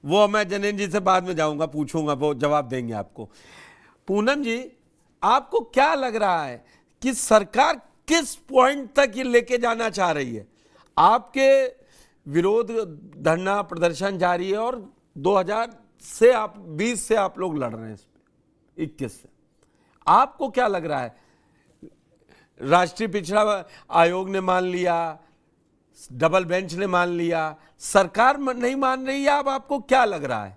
वो मैं जनेन जी से बाद में जाऊंगा, पूछूंगा, वो जवाब देंगे आपको। पूनम जी, आपको क्या लग रहा है कि सरकार किस पॉइंट तक ये लेके जाना चाह रही है? आपके विरोध धरना प्रदर्शन जारी है और 2000 से आप 20 से आप लोग लड़ रहे हैं, इसमें 21 से आपको क्या लग रहा है? राष्ट्रीय पिछड़ा आयोग ने मान लिया, डबल बेंच ने मान लिया, सरकार नहीं मान रही है, अब आपको क्या लग रहा है?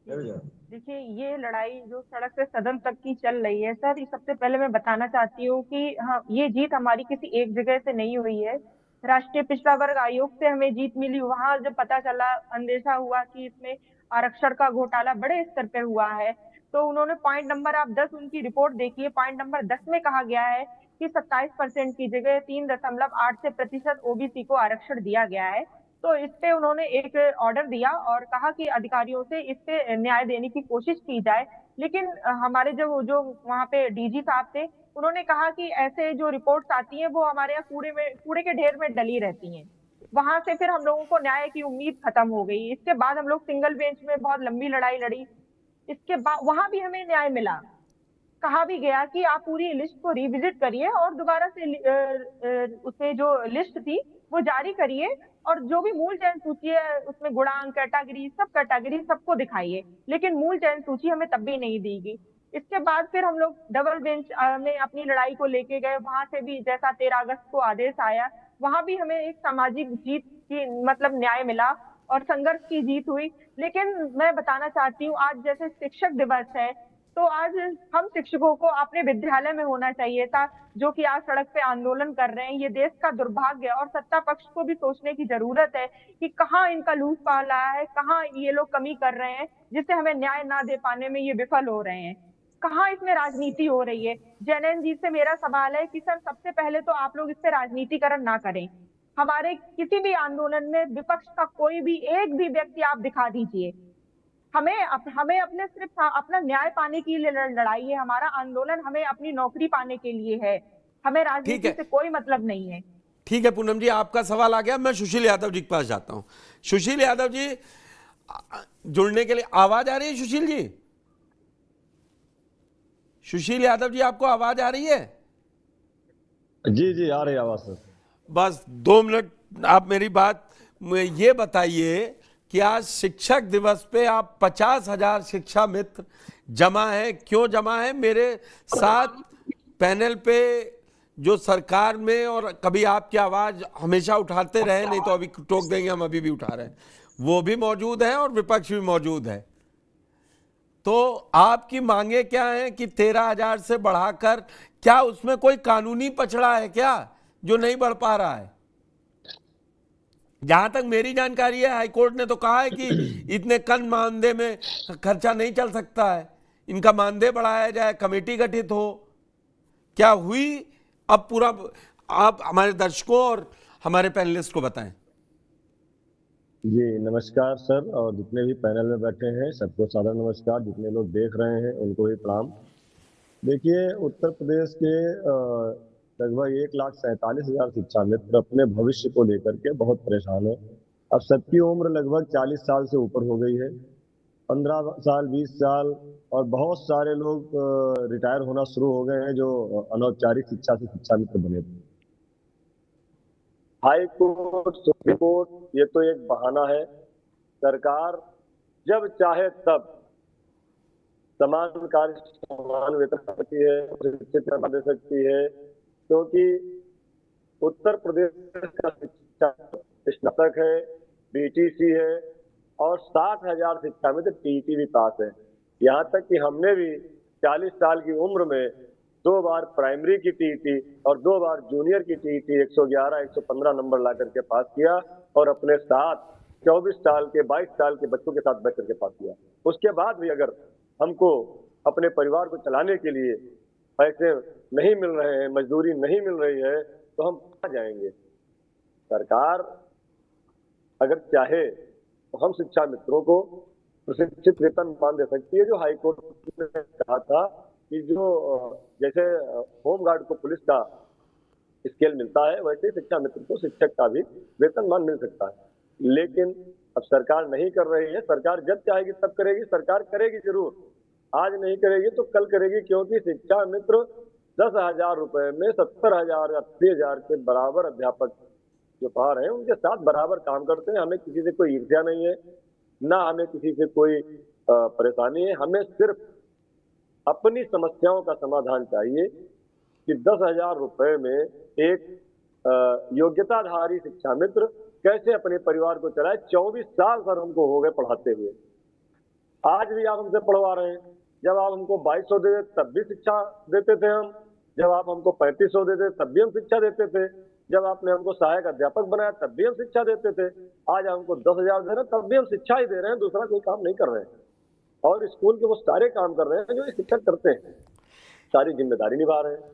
देखिए, ये लड़ाई जो सड़क से सदन तक की चल रही है सर, ये सबसे पहले मैं बताना चाहती हूँ कि हाँ, ये जीत हमारी किसी एक जगह से नहीं हुई है। राष्ट्रीय पिछड़ा वर्ग आयोग से हमें जीत मिली। वहां जब पता चला, अंदेशा हुआ कि इसमें आरक्षण का घोटाला बड़े स्तर पे हुआ है, तो उन्होंने पॉइंट नंबर, आप 10 उनकी रिपोर्ट देखिए, पॉइंट नंबर 10 में कहा गया है कि 27% की जगह 3.8% ओबीसी को आरक्षण दिया गया है। तो इस पे उन्होंने एक ऑर्डर दिया और कहा कि अधिकारियों से इस पे न्याय देने की कोशिश की जाए। लेकिन हमारे जो जो वहाँ पे डीजी साहब थे, उन्होंने कहा कि ऐसे जो रिपोर्ट्स आती हैं वो हमारे यहाँ कूड़े के ढेर में डली रहती हैं। वहां से फिर हम लोगों को न्याय की उम्मीद खत्म हो गई। इसके बाद हम लोग सिंगल बेंच में बहुत लंबी लड़ाई लड़ी। इसके बाद वहां भी हमें न्याय मिला। कहा भी गया कि आप पूरी लिस्ट को रिविजिट करिए और दोबारा से उसे जो लिस्ट थी वो जारी करिए, और जो भी मूल चयन सूची है उसमें गुणांक, कैटेगरी सबको दिखाइए। लेकिन मूल चयन सूची हमें तब भी नहीं दी गई। इसके बाद फिर हम लोग डबल बेंच में अपनी लड़ाई को लेके गए। वहां से भी जैसा 13 अगस्त को आदेश आया, वहां भी हमें एक सामाजिक जीत की मतलब न्याय मिला और संघर्ष की जीत हुई। लेकिन मैं बताना चाहती हूँ, आज जैसे शिक्षक दिवस है, तो आज हम शिक्षकों को अपने विद्यालय में होना चाहिए था। जो कि आज सड़क पे आंदोलन कर रहे हैं, ये देश का दुर्भाग्य है। और सत्ता पक्ष को भी सोचने की जरूरत है कि कहाँ इनका लूट पाल रहा है, कहाँ ये लोग कमी कर रहे हैं जिससे हमें न्याय ना दे पाने में ये विफल हो रहे हैं। कहाँ इसमें राजनीति हो रही है। जैनैन जी से मेरा सवाल है कि सर, सबसे पहले तो आप लोग इस पे राजनीतिकरण ना करें। हमारे किसी भी आंदोलन में विपक्ष का कोई भी एक भी व्यक्ति आप दिखा दीजिए। हमें अपने सिर्फ अपना न्याय पाने के लिए लड़ाई है। हमारा आंदोलन हमें अपनी नौकरी पाने के लिए है। हमें ठीक राजनीति है, से कोई मतलब नहीं है। ठीक है पूनम जी, आपका सवाल आ गया। मैं सुशील यादव जी के पास जाता हूं। सुशील यादव जी, जुड़ने के लिए आवाज आ रही है? सुशील जी, सुशील यादव जी, आपको आवाज आ रही है? जी जी, आ रही आवाज सर। बस 2 मिनट आप मेरी बात में ये बताइए कि आज शिक्षक दिवस पे आप 50,000 शिक्षा मित्र जमा है, क्यों जमा है? मेरे साथ पैनल पे जो सरकार में, और कभी आपकी आवाज हमेशा उठाते रहे, नहीं तो अभी टोक देंगे, हम अभी भी उठा रहे हैं, वो भी मौजूद है और विपक्ष भी मौजूद है। तो आपकी मांगे क्या हैं कि 13,000 से बढ़ाकर, क्या उसमें कोई कानूनी पछड़ा है क्या जो नहीं बढ़ पा रहा है? जहां तक मेरी जानकारी है, हाईकोर्ट ने तो कहा है कि इतने कम मानदेय में खर्चा नहीं चल सकता है, इनका मानदेय बढ़ाया जाए, कमेटी गठित हो। क्या हुई? अब पूरा आप हमारे दर्शकों और हमारे पैनलिस्ट को बताएं। जी नमस्कार सर, और जितने भी पैनल में बैठे हैं सबको सादर नमस्कार। जितने लोग देख रहे हैं उनको भी प्रणाम। देखिए, उत्तर प्रदेश के लगभग 1,47,000 शिक्षा मित्र अपने भविष्य को लेकर के बहुत परेशान है। अब सबकी उम्र लगभग 40 साल से ऊपर हो गई है। 15 साल, 20 साल, और बहुत सारे लोग रिटायर होना शुरू हो गए हैं जो अनौपचारिक शिक्षा से शिक्षा मित्र बने थे। हाई कोर्ट, सुप्रीम कोर्ट, ये तो एक बहाना है। सरकार जब चाहे तब समान कार्य समान वेतन दे सकती है, शिक्षित दे सकती है, क्योंकि उत्तर प्रदेश का शिक्षा स्नातक है, बीटीसी है, और 60,000 शिक्षा में तो टीईटी भी पास है। यहाँ तक कि हमने भी 40 साल की उम्र में 2 बार प्राइमरी की टीईटी और 2 बार जूनियर की टीईटी 111, 115 नंबर ला करके पास किया, और अपने साथ 24 साल के, 22 साल के बच्चों के साथ बैठ करके पास किया। उसके बाद भी अगर हमको अपने परिवार को चलाने के लिए पैसे नहीं मिल रहे हैं, मजदूरी नहीं मिल रही है, तो हम कहाँ जाएंगे? सरकार अगर चाहे तो हम शिक्षा मित्रों को प्रशिक्षित वेतन मान दे सकती है, जो हाईकोर्ट ने कहा था कि जो जैसे होमगार्ड को पुलिस का स्केल मिलता है, वैसे शिक्षा मित्र को शिक्षक का भी वेतन मान मिल सकता है। लेकिन अब सरकार नहीं कर रही है। सरकार जब चाहेगी तब करेगी, सरकार करेगी जरूर, आज नहीं करेगी तो कल करेगी, क्योंकि शिक्षा मित्र 10,000 रुपए में 70,000 80,000 के बराबर अध्यापक जो पढ़ा रहे हैं उनके साथ बराबर काम करते हैं। हमें किसी से कोई ईर्ष्या नहीं है, ना हमें किसी से कोई परेशानी है। हमें सिर्फ अपनी समस्याओं का समाधान चाहिए कि 10,000 रुपए में एक योग्यताधारी शिक्षा मित्र कैसे अपने परिवार को चलाए। 24 साल सर हमको हो गए पढ़ाते हुए, आज भी आप हमसे पढ़वा रहे हैं। जब आप हमको 2200 देते तब भी शिक्षा देते थे हम, जब आप हमको 3500 देते तब भी हम शिक्षा देते थे, जब आपने हमको सहायक अध्यापक बनाया तब भी हम शिक्षा देते थे। आज हमको 10,000 दे रहे हैं तब भी हम शिक्षा ही दे रहे हैं, दूसरा कोई काम नहीं कर रहे हैं। और स्कूल के वो सारे काम कर रहे हैं जो शिक्षक करते हैं, सारी जिम्मेदारी निभा रहे हैं।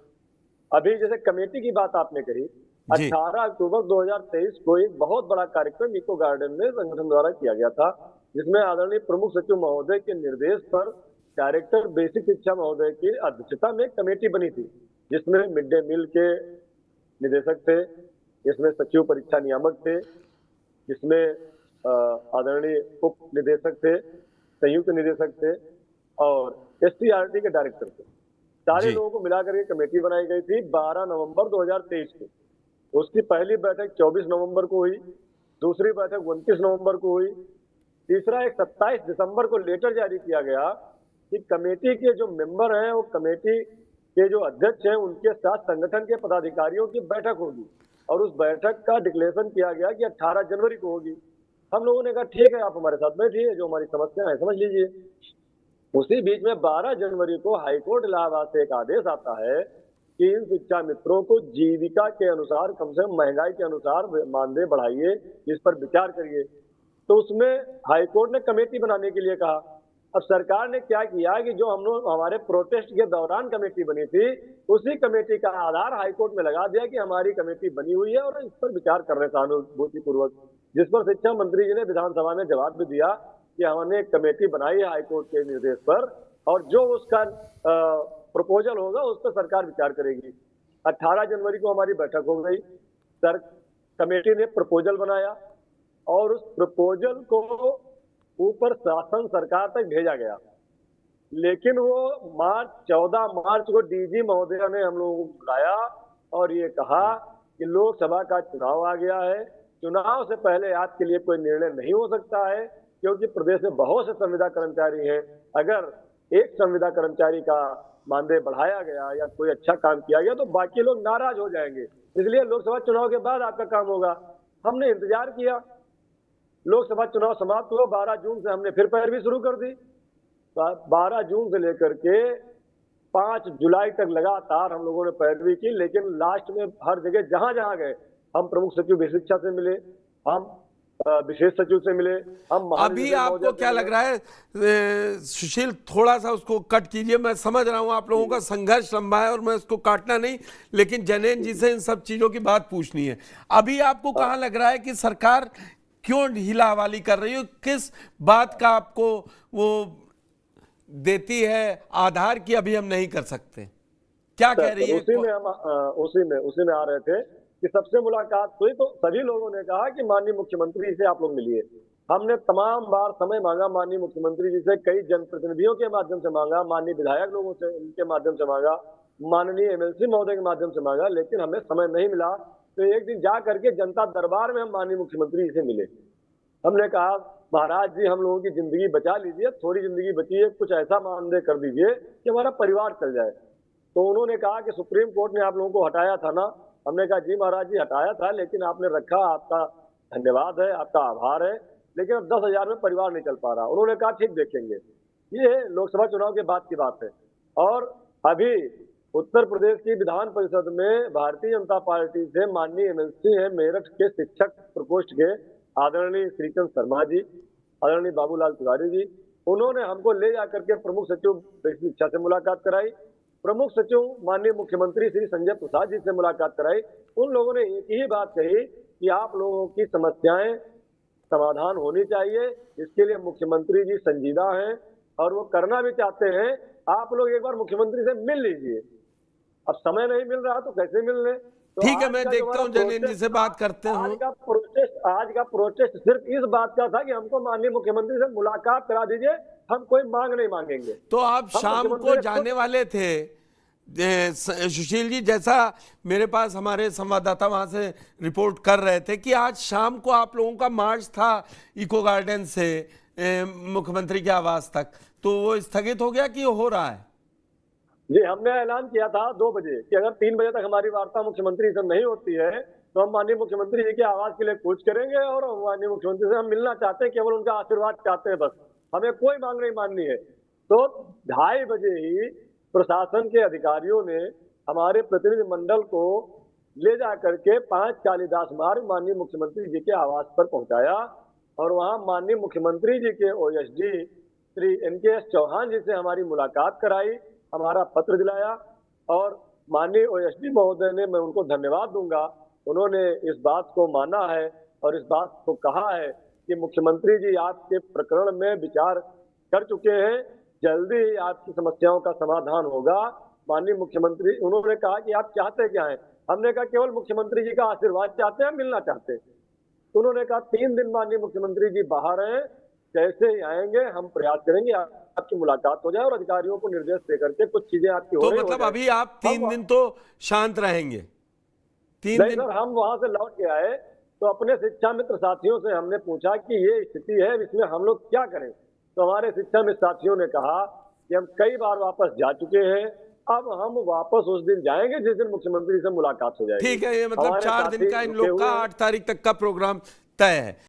अभी जैसे कमेटी की बात आपने कही, 18 अक्टूबर 2023 को एक बहुत बड़ा कार्यक्रम इको गार्डन में संगठन द्वारा किया गया था, जिसमें आदरणीय प्रमुख सचिव महोदय के निर्देश पर डायरेक्टर बेसिक शिक्षा महोदय की अध्यक्षता में कमेटी बनी थी, जिसमें मिड डे मील के निदेशक थे, जिसमें सचिव परीक्षा नियामक थे, जिसमें आदरणीय उप निदेशक थे, संयुक्त निदेशक थे और STRT के डायरेक्टर थे। सारे लोगों को मिलाकर के कमेटी बनाई गई थी 12 नवंबर 2023 को। उसकी पहली बैठक 24 नवंबर को हुई, दूसरी बैठक 29 नवंबर को हुई, तीसरा एक 27 दिसंबर को लेटर जारी किया गया कि कमेटी के जो मेंबर हैं वो कमेटी के जो अध्यक्ष हैं उनके साथ संगठन के पदाधिकारियों की बैठक होगी, और उस बैठक का डिक्लेरेशन किया गया कि 18 जनवरी को होगी। हम लोगों ने कहा ठीक है, आप हमारे साथ बैठिए, जो हमारी समस्या है समझ लीजिए। उसी बीच में 12 जनवरी को हाईकोर्ट इलाहाबाद से एक आदेश आता है कि इन शिक्षा मित्रों को जीविका के अनुसार, कम से कम महंगाई के अनुसार मानदेय बढ़ाइए, इस पर विचार करिए। तो उसमें हाईकोर्ट ने कमेटी बनाने के लिए कहा। अब सरकार ने क्या किया कि जो हम लोग हमारे प्रोटेस्ट के दौरान कमेटी बनी थी, उसी कमेटी का आधार हाईकोर्ट में लगा दिया कि हमारी कमेटी बनी हुई है और इस पर विचार कर रहे हैं सहानुभूति पूर्वक, जिस पर शिक्षा मंत्री जी ने विधानसभा में जवाब भी दिया कि हमने एक कमेटी बनाई है हाईकोर्ट के निर्देश पर, और जो उसका प्रपोजल होगा उस पर सरकार विचार करेगी। 18 जनवरी को हमारी बैठक हो गई, सर कमेटी ने प्रपोजल बनाया और उस प्रपोजल को ऊपर शासन सरकार तक भेजा गया, लेकिन वो 14 मार्च को डीजी महोदय ने हम लोगों को बुलाया और ये कहा कि लोकसभा का चुनाव आ गया है, चुनाव से पहले आपके लिए कोई निर्णय नहीं हो सकता है, क्योंकि प्रदेश में बहुत से संविदा कर्मचारी हैं। अगर एक संविदा कर्मचारी का मानदेय बढ़ाया गया या कोई अच्छा काम किया गया तो बाकी लोग नाराज हो जाएंगे, इसलिए लोकसभा चुनाव के बाद आपका काम होगा। हमने इंतजार किया, लोकसभा चुनाव समाप्त हुआ, 12 जून से हमने फिर पैरवी शुरू कर दी। 12 जून से लेकर के 5 जुलाई तक लगातार हम लोगों ने पैरवी की, लेकिन लास्ट में हर जगह जहां जहां गए, हम प्रमुख सचिव बेसिक शिक्षा से मिले, हम विशेष सचिव से मिले, हम अभी आपको क्या लग रहा है सुशील, थोड़ा सा उसको कट कीजिए। मैं समझ रहा हूं आप लोगों का संघर्ष लंबा है और मैं उसको काटना नहीं, लेकिन जैनेन जी से इन सब चीजों की बात पूछनी है। अभी आपको कहां लग रहा है कि सरकार क्यों ढीला हवाली कर रही है, किस बात का आपको वो देती है आधार की अभी हम नहीं कर सकते, क्या कह रही है? उसी में आ रहे थे कि सबसे मुलाकात हुई तो सभी लोगों ने कहा कि माननीय मुख्यमंत्री से आप लोग मिलिए। हमने तमाम बार समय मांगा, माननीय मुख्यमंत्री जी से कई जनप्रतिनिधियों के माध्यम से मांगा, माननीय विधायक लोगों से उनके माध्यम से मांगा, माननीय MLC महोदय के माध्यम से मांगा, लेकिन हमें समय नहीं मिला। तो एक दिन जा करके जनता दरबार में हम माननीय मुख्यमंत्री जी से मिले। हमने कहा महाराज जी, हम लोगों की जिंदगी बचा लीजिए, थोड़ी जिंदगी बची है, कुछ ऐसा मानदेय कर दीजिए कि हमारा परिवार चल जाए। तो उन्होंने कहा कि सुप्रीम कोर्ट ने आप लोगों को हटाया था ना। हमने कहा जी महाराज जी हटाया था, लेकिन आपने रखा, आपका धन्यवाद है, आपका आभार है, लेकिन अब 10,000 में परिवार नहीं चल पा रहा। उन्होंने कहा ठीक देखेंगे। ये लोकसभा चुनाव के बाद की बात है। और अभी उत्तर प्रदेश की विधान परिषद में भारतीय जनता पार्टी से माननीय MLC है मेरठ के शिक्षक प्रकोष्ठ के आदरणीय श्रीचंद शर्मा जी, आदरणीय बाबूलाल तिवारी जी, उन्होंने हमको ले जाकर के प्रमुख सचिव बेसिक शिक्षा से मुलाकात कराई, प्रमुख सचिव माननीय मुख्यमंत्री श्री संजय प्रसाद जी से मुलाकात कराई। उन लोगों ने एक ही बात कही कि आप लोगों की समस्याएं समाधान होनी चाहिए, इसके लिए मुख्यमंत्री जी संजीदा हैं और वो करना भी चाहते हैं। आप लोग एक बार मुख्यमंत्री से मिल लीजिए। अब समय नहीं मिल रहा तो कैसे मिल रहे, तो ठीक है, आज मैं का जो देखता हमारा हूँ जैनेन्द्र जी से प्रोटेस्ट बात करते आज हूँ। का प्रोटेस्ट सिर्फ इस बात का था कि हमको माननीय मुख्यमंत्री से मुलाकात करा दीजिए, हम कोई मांग नहीं मांगेंगे। तो आप हम शाम मुख्यमंत्री को से जाने वाले थे सुशील जी, जैसा मेरे पास हमारे संवाददाता वहां से रिपोर्ट कर रहे थे कि आज शाम को आप लोगों का मार्च था इको गार्डन से मुख्यमंत्री के आवास तक, तो वो स्थगित हो गया कि हो रहा है? जी, हमने ऐलान किया था 2 बजे कि अगर 3 बजे तक हमारी वार्ता मुख्यमंत्री से नहीं होती है तो हम माननीय मुख्यमंत्री जी के आवास के लिए कूच करेंगे और माननीय मुख्यमंत्री से हम मिलना चाहते हैं, केवल उनका आशीर्वाद चाहते हैं, बस हमें कोई मांग नहीं माननी है। तो 2:30 बजे ही प्रशासन के अधिकारियों ने हमारे प्रतिनिधि मंडल को ले जा करके 5 कालिदास मार्ग माननीय मुख्यमंत्री जी के आवास पर पहुंचाया और वहां माननीय मुख्यमंत्री जी के ओएसडी श्री NKS चौहान जी से हमारी मुलाकात कराई, हमारा पत्र दिलाया और माननीय ओएसडी महोदय ने, मैं उनको धन्यवाद दूंगा, उन्होंने इस बात को माना है और इस बात को कहा है कि मुख्यमंत्री जी आपके प्रकरण में विचार कर चुके हैं, जल्दी ही आपकी समस्याओं का समाधान होगा। माननीय मुख्यमंत्री, उन्होंने कहा कि आप चाहते क्या हैं? हमने कहा केवल मुख्यमंत्री जी का आशीर्वाद चाहते हैं, मिलना चाहते हैं। उन्होंने कहा 3 दिन माननीय मुख्यमंत्री जी बाहर हैं, जैसे ही आएंगे हम प्रयास करेंगे आपकी मुलाकात हो जाए और अधिकारियों को निर्देश दे करके कुछ चीजें आपकी हो तो रही हो मतलब जाए। अभी आप 3 दिन तो शांत रहेंगे? 3 नहीं दिन? सर, हम वहां से लौट के आए तो अपने शिक्षा मित्र साथियों से हमने पूछा कि ये स्थिति है, इसमें हम लोग क्या करें? तो हमारे शिक्षा मित्र साथियों ने कहा कि हम कई बार वापस जा चुके हैं, अब हम वापस उस दिन जाएंगे जिस दिन मुख्यमंत्री से मुलाकात हो जाएगी। ठीक है, ये मतलब हमारे 4 दिन साथी का इन रुके लोग का हुए हैं। 8 तारीख तक का प्रोग्राम तय है।